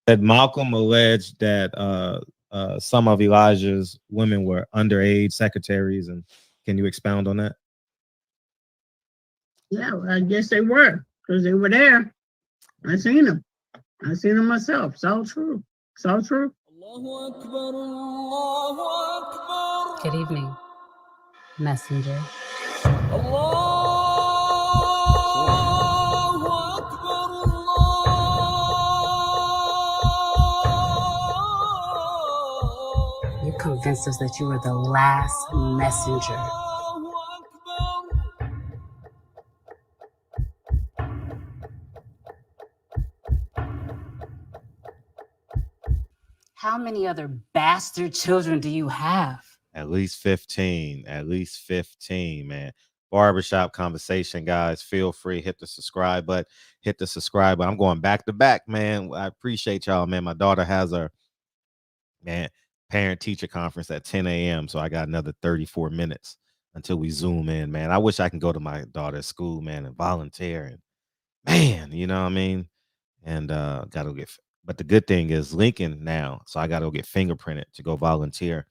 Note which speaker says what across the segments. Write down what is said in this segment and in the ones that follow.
Speaker 1: That Malcolm alleged that some of Elijah's women were underage secretaries, and can you expound on that?
Speaker 2: Yeah, well, I guess they were because they were there. I seen them. I seen them myself. It's all true. It's all true.
Speaker 3: Good evening, messenger. You convinced us that you were the last messenger. How many other bastard children do you have?
Speaker 1: At least 15. At least 15, man. Barbershop conversation, guys. Feel free, hit the subscribe button. Hit the subscribe button. I'm going back to back, man. I appreciate y'all, man. My daughter has her parent teacher conference at 10 a.m. So I got another 34 minutes until we zoom in, man. I wish I can go to my daughter's school, man, and volunteer. And man, you know what I mean? And gotta get, but the good thing is Lincoln now. So I gotta go get fingerprinted to go volunteer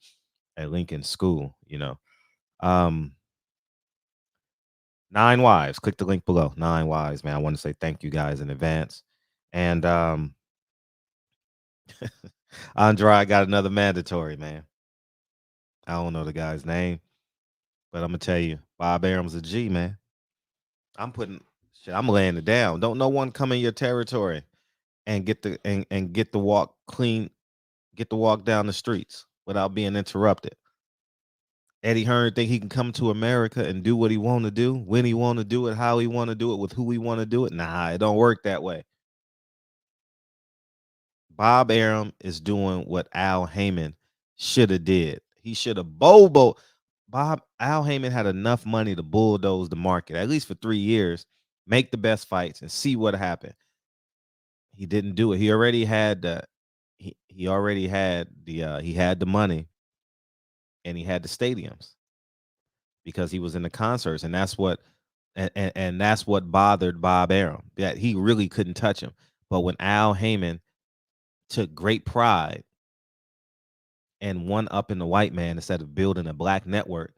Speaker 1: at Lincoln School, you know. 9 Wives. Click the link below. 9 Wives, man. I want to say thank you guys in advance. And Andrade got another mandatory, man. I don't know the guy's name, but I'm gonna tell you, Bob Arum's a G, man. I'm putting shit, I'm laying it down. Don't no one come in your territory and get the and get the walk clean, get the walk down the streets without being interrupted. Eddie Hearn think he can come to America and do what he want to do, when he want to do it, how he want to do it, with who he want to do it. Nah, it don't work that way. Bob Arum is doing what Al Heyman should have did. He should have Al Heyman had enough money to bulldoze the market, at least for 3 years, make the best fights and see what happened. He didn't do it. He already had the he already had the he had the money and he had the stadiums because he was in the concerts, and that's what and that's what bothered Bob Arum, that he really couldn't touch him. But when Al Heyman took great pride and one up in the white man instead of building a black network,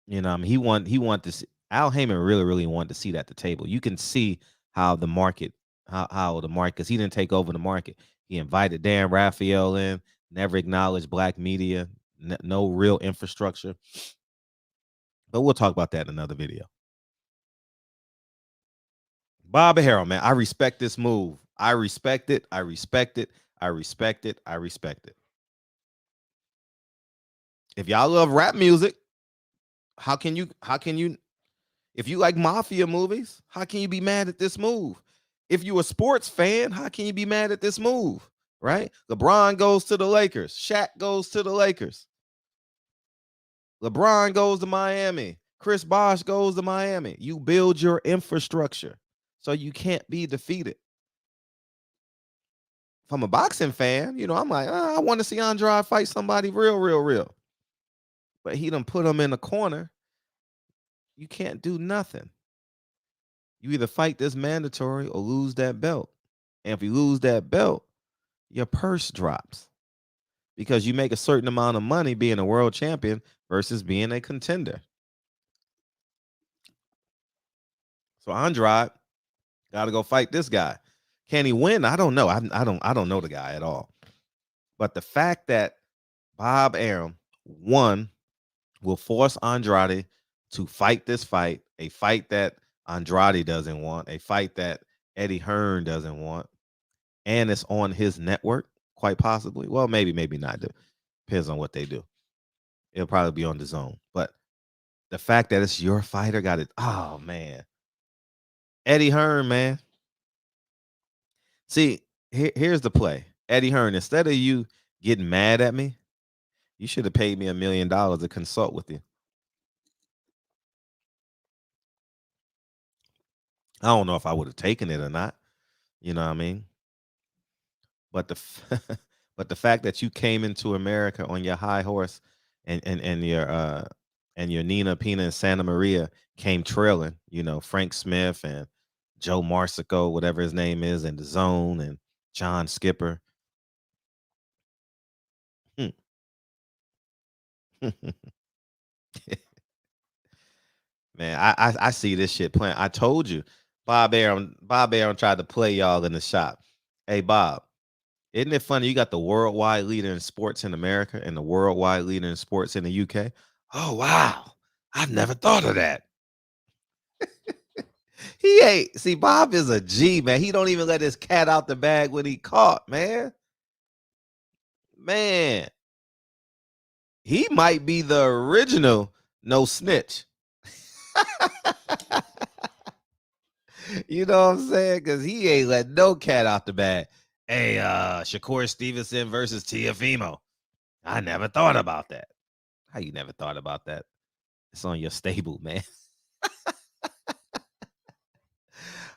Speaker 1: you know, I mean, he wanted to see, Al Heyman really wanted to see that at the table. You can see how the market, how the market, because he didn't take over the market. He invited Dan Raphael in, never acknowledged black media, no real infrastructure. But we'll talk about that in another video. Bob Harrell, man, I respect this move. I respect it. I respect it. I respect it. I respect it. If y'all love rap music, how can you if you like mafia movies, how can you be mad at this move? If you're a sports fan, how can you be mad at this move? Right? LeBron goes to the Lakers. Shaq goes to the Lakers. LeBron goes to Miami. Chris Bosh goes to Miami. You build your infrastructure so you can't be defeated. If I'm a boxing fan, you know, I'm like, I want to see Andrade fight somebody real. But he done put him in a corner. You can't do nothing. You either fight this mandatory or lose that belt. And if you lose that belt, your purse drops because you make a certain amount of money being a world champion versus being a contender. So Andrade got to go fight this guy. Can he win? I don't know. I don't know the guy at all. But the fact that Bob Arum, one, will force Andrade to fight this fight, a fight that Andrade doesn't want, a fight that Eddie Hearn doesn't want, and it's on his network, quite possibly. Well, maybe not. Depends on what they do. It'll probably be on the zone. But the fact that it's your fighter got it. Oh, man. Eddie Hearn, man. See, here's the play. Eddie Hearn, instead of you getting mad at me, you should have paid me $1 million to consult with you. I don't know if I would have taken it or not. You know what I mean? But but the fact that you came into America on your high horse and your Nina Pina and Santa Maria came trailing, you know, Frank Smith and Joe Marsico, whatever his name is, in the zone, and John Skipper. Hmm. Man, I see this shit playing. I told you, Bob Arum tried to play y'all in the shop. Hey Bob, isn't it funny? You got the worldwide leader in sports in America and the worldwide leader in sports in the UK. Oh wow, I've never thought of that. He ain't see Bob is a G, man. He don't even let his cat out the bag when he caught, man. Man, he might be the original no snitch. You know what I'm saying? Because he ain't let no cat out the bag. Hey, Shakur Stevenson versus Tiafimo. I never thought about that. How you never thought about that? It's on your stable, man.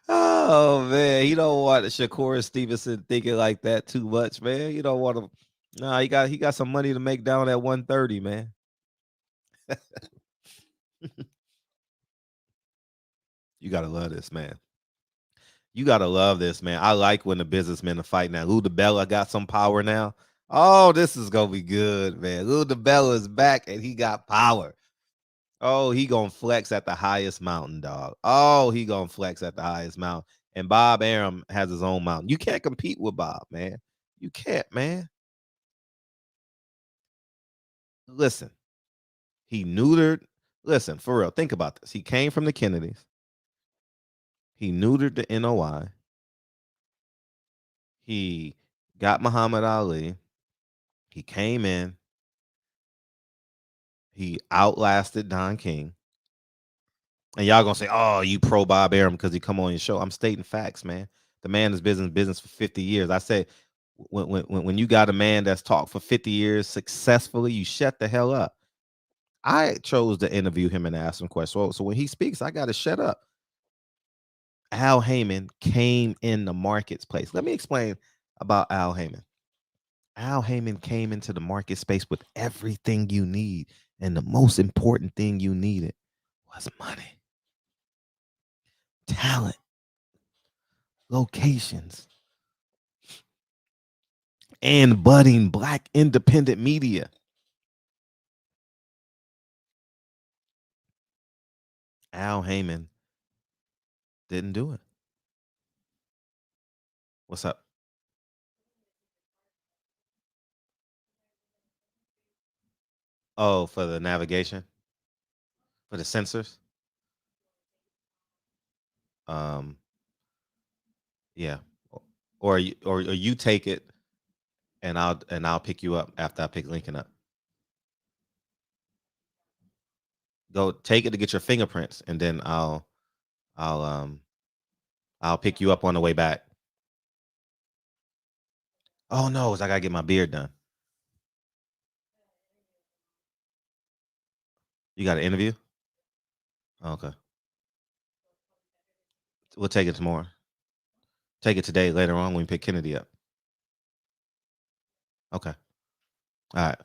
Speaker 1: Oh man, he don't want Shakur Stevenson thinking like that too much, man. You don't want him. Nah, he got some money to make down at 130, man. You gotta love this, man. You gotta love this, man. I like when the businessmen are fighting now. Lou DiBella got some power now. Oh, this is gonna be good, man. Lou DiBella is back and he got power. Oh, he gonna flex at the highest mountain, dog. Oh, he gonna flex at the highest mountain. And Bob Arum has his own mountain. You can't compete with Bob, man. You can't, man. Listen, he neutered. Listen, for real, think about this. He came from the Kennedys. He neutered the NOI. He got Muhammad Ali. He came in. He outlasted Don King. And y'all gonna say, "Oh, you pro Bob Arum because he come on your show." I'm stating facts, man. The man is business for 50 years. I say, when you got a man that's talked for 50 years successfully, you shut the hell up. I chose to interview him and ask him questions. So when he speaks, I got to shut up. Al Heyman came in the marketplace. Let me explain about Al Heyman. Al Heyman came into the market space with everything you need. And the most important thing you needed was money, talent, locations, and budding black independent media. Al Heyman didn't do it. What's up? Oh, for the navigation, for the sensors. Um, yeah. Or you take it and I'll pick you up after I pick Lincoln up. Go take it to get your fingerprints, and then I'll I'll pick you up on the way back. Oh no, 'cause I gotta get my beard done. You got an interview? Okay. We'll take it tomorrow. Take it today later on when we pick Kennedy up. Okay. All right.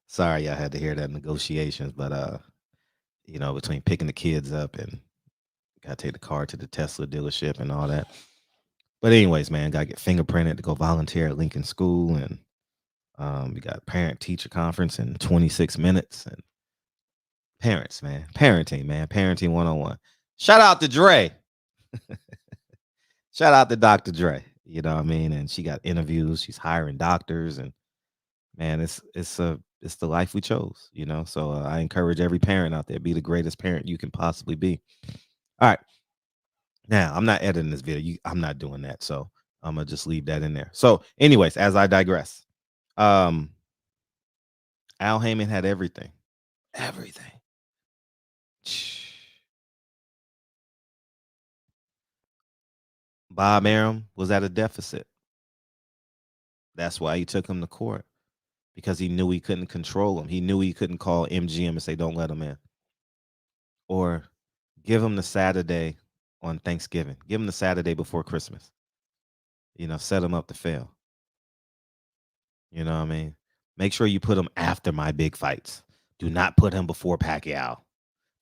Speaker 1: Sorry, I had to hear that negotiations, but between picking the kids up and gotta take the car to the Tesla dealership and all that. But anyways, man, gotta get fingerprinted to go volunteer at Lincoln School, and we got parent teacher conference in 26 minutes, and parents, man, parenting 101. Shout out to Dre. Shout out to Dr. Dre. You know what I mean? And she got interviews. She's hiring doctors, and man, it's the life we chose. So I encourage every parent out there, be the greatest parent you can possibly be. All right, now I'm not editing this video. I'm not doing that, so I'm gonna just leave that in there. So, anyways, as I digress, um, Al Heyman had everything, everything. Bob Arum was at a deficit. That's why he took him to court, because he knew he couldn't control him. He knew he couldn't call MGM and say, "Don't let him in," or give him the Saturday on Thanksgiving. Give him the Saturday before Christmas. Set him up to fail. You know what I mean? Make sure you put him after my big fights. Do not put him before Pacquiao.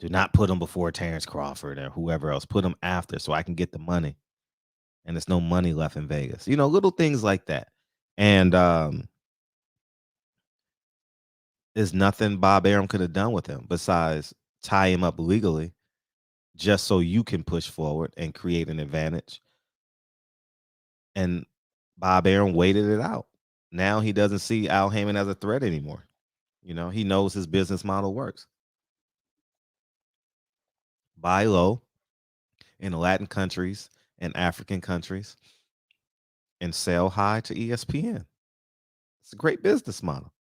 Speaker 1: Do not put him before Terrence Crawford or whoever else. Put him after so I can get the money. and there's no money left in Vegas. Little things like that. And there's nothing Bob Arum could have done with him besides tie him up legally just so you can push forward and create an advantage. And Bob Arum waited it out. Now he doesn't see Al Heyman as a threat anymore. He knows his business model works. Buy low in Latin countries and African countries and sell high to ESPN. It's a great business model.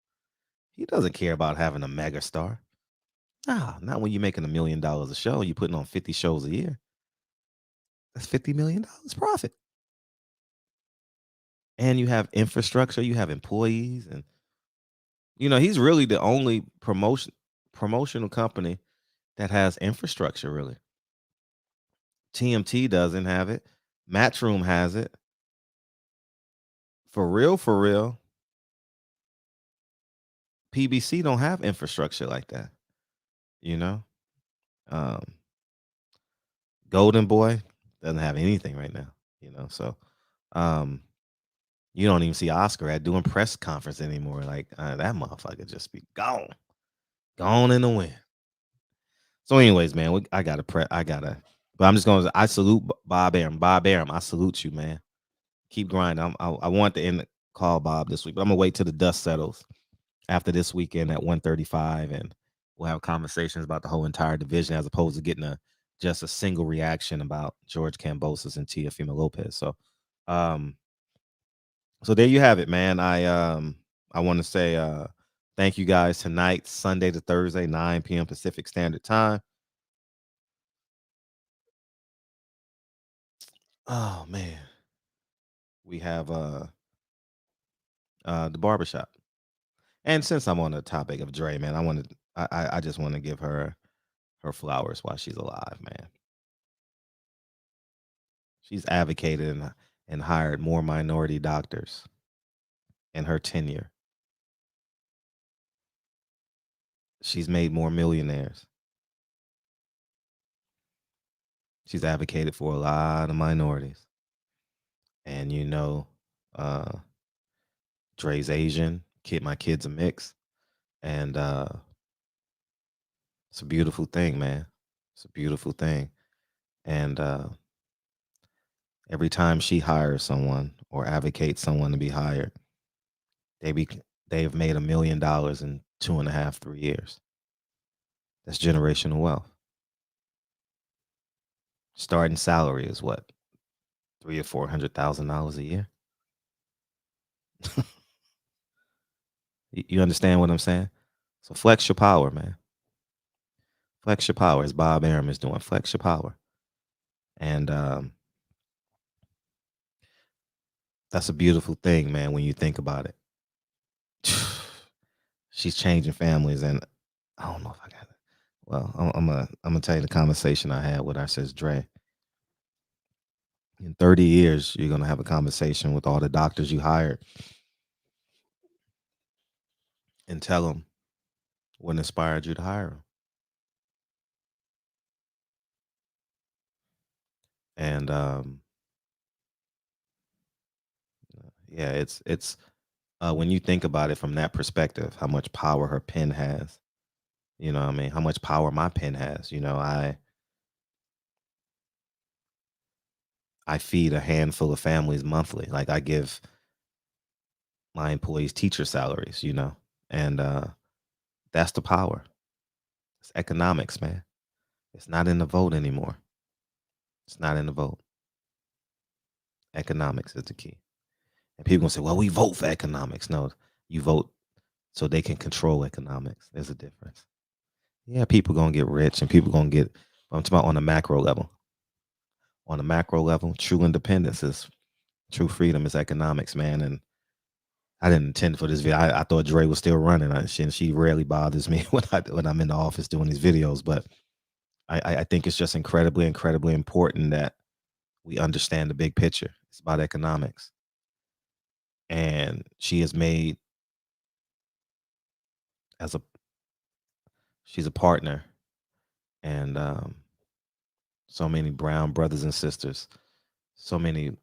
Speaker 1: He doesn't care about having a megastar. Not when you're making $1 million a show. You're putting on 50 shows a year. That's $50 million profit. And you have infrastructure, you have employees, and he's really the only promotional company that has infrastructure, really. TMT doesn't have it. Matchroom has it. For real, PBC don't have infrastructure like that. Um, Golden Boy doesn't have anything right now. So you don't even see Oscar at doing press conference anymore. Like that motherfucker just be gone in the wind. So, anyways, man, I gotta but I'm just gonna. I salute Bob Arum. Bob Arum, I salute you, man. Keep grinding. I want to end the call, Bob, this week, but I'm gonna wait till the dust settles after this weekend at 135, and we'll have conversations about the whole entire division as opposed to getting just a single reaction about George Kambosos and Teofimo Lopez. So there you have it, man. I want to say thank you guys tonight, Sunday to Thursday, 9 p.m. Pacific Standard Time. Oh man, we have the barbershop. And since I'm on the topic of Dre, man, I just want to give her flowers while she's alive, man. She's advocated and hired more minority doctors in her tenure. She's made more millionaires. She's advocated for a lot of minorities. And uh Dre's Asian, my kid's a mix. And it's a beautiful thing, man. It's a beautiful thing. And every time she hires someone or advocates someone to be hired, they've made $1 million in 2.5, 3 years. That's generational wealth. Starting salary is what, $300,000 or $400,000 a year. You understand what I'm saying? So flex your power, man. Flex your power, as Bob Arum is doing. Flex your power, and that's a beautiful thing, man. When you think about it, she's changing families, and I don't know if I got it. Well, I'm gonna tell you the conversation I had with her. Says Dre, in 30 years, you're gonna have a conversation with all the doctors you hired, and tell them what inspired you to hire them. And yeah, it's when you think about it from that perspective, how much power her pen has. You know what I mean? How much power my pen has. I feed a handful of families monthly. Like I give my employees teacher salaries, and that's the power. It's economics, man. It's not in the vote anymore. It's not in the vote. Economics is the key. And people gonna say, "Well, we vote for economics." No, you vote so they can control economics. There's a difference. Yeah, people gonna get rich, and people gonna get. I'm talking about on a macro level. On a macro level, true independence is true freedom is economics, man. And I didn't intend for this video. I thought Dre was still running. She rarely bothers me when I'm in the office doing these videos, but I think it's just incredibly, incredibly important that we understand the big picture. It's about economics. And she has made as a she's a partner, and so many brown brothers and sisters, so many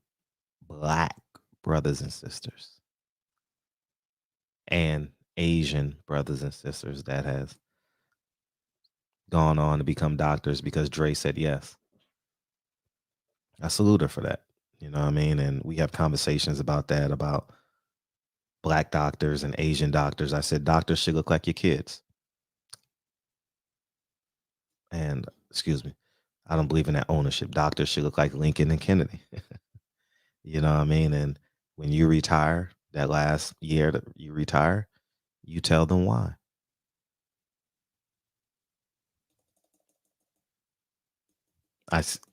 Speaker 1: Black brothers and sisters and Asian brothers and sisters that has gone on to become doctors because Dre said yes. I salute her for that. You know what I mean? And we have conversations about that, about Black doctors and Asian doctors. I said doctors should look like your kids. And excuse me, I don't believe in that ownership. Doctors should look like Lincoln and Kennedy. You know what I mean? And when you retire, that last year that you retire, you tell them why.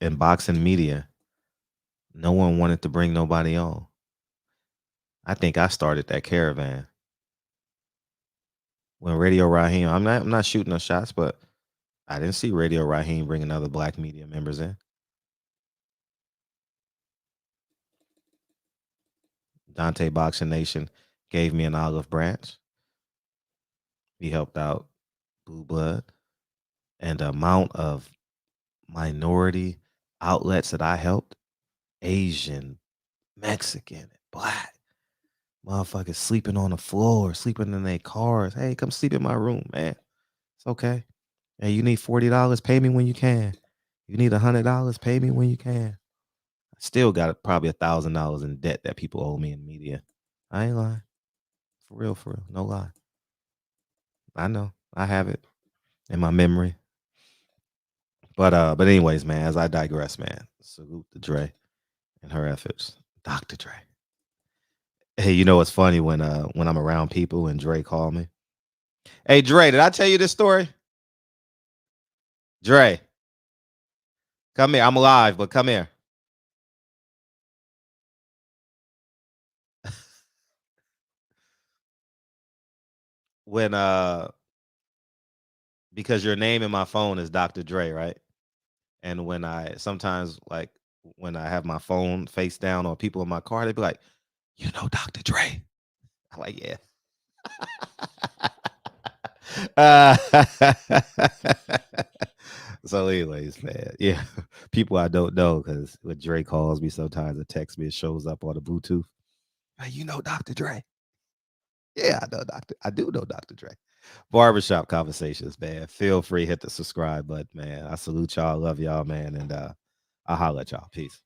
Speaker 1: In boxing media, no one wanted to bring nobody on. I think I started that caravan when Radio Raheem. I'm not shooting no shots, but I didn't see Radio Raheem bringing other Black media members in. Dante Boxing Nation gave me an olive branch. He helped out Blue Blood, and the amount of minority outlets that I helped, Asian, Mexican, Black, motherfuckers sleeping on the floor, sleeping in their cars. Hey, come sleep in my room, man. It's okay. Hey, you need $40? Pay me when you can. You need $100? Pay me when you can. I still got probably $1,000 in debt that people owe me in media. I ain't lying. For real, no lie. I know. I have it in my memory. But anyways, man, as I digress, man, salute to Dre and her efforts. Dr. Dre. Hey, you know what's funny when I'm around people and Dre call me? Hey, Dre, did I tell you this story? Dre, come here. I'm alive, but come here. When because your name in my phone is Dr. Dre, right? And when I sometimes like when I have my phone face down or people in my car, they be like, you know Dr. Dre. I'm like, yeah. Uh, so, anyways, man, yeah, people I don't know because when Dre calls me, sometimes it texts me, it shows up on the Bluetooth. Hey, you know Dr. Dre? Yeah, I know Doctor. I do know Dr. Dre. Barbershop conversations, man. Feel free hit the subscribe button, man. I salute y'all, love y'all, man, and I'll holler at y'all. Peace.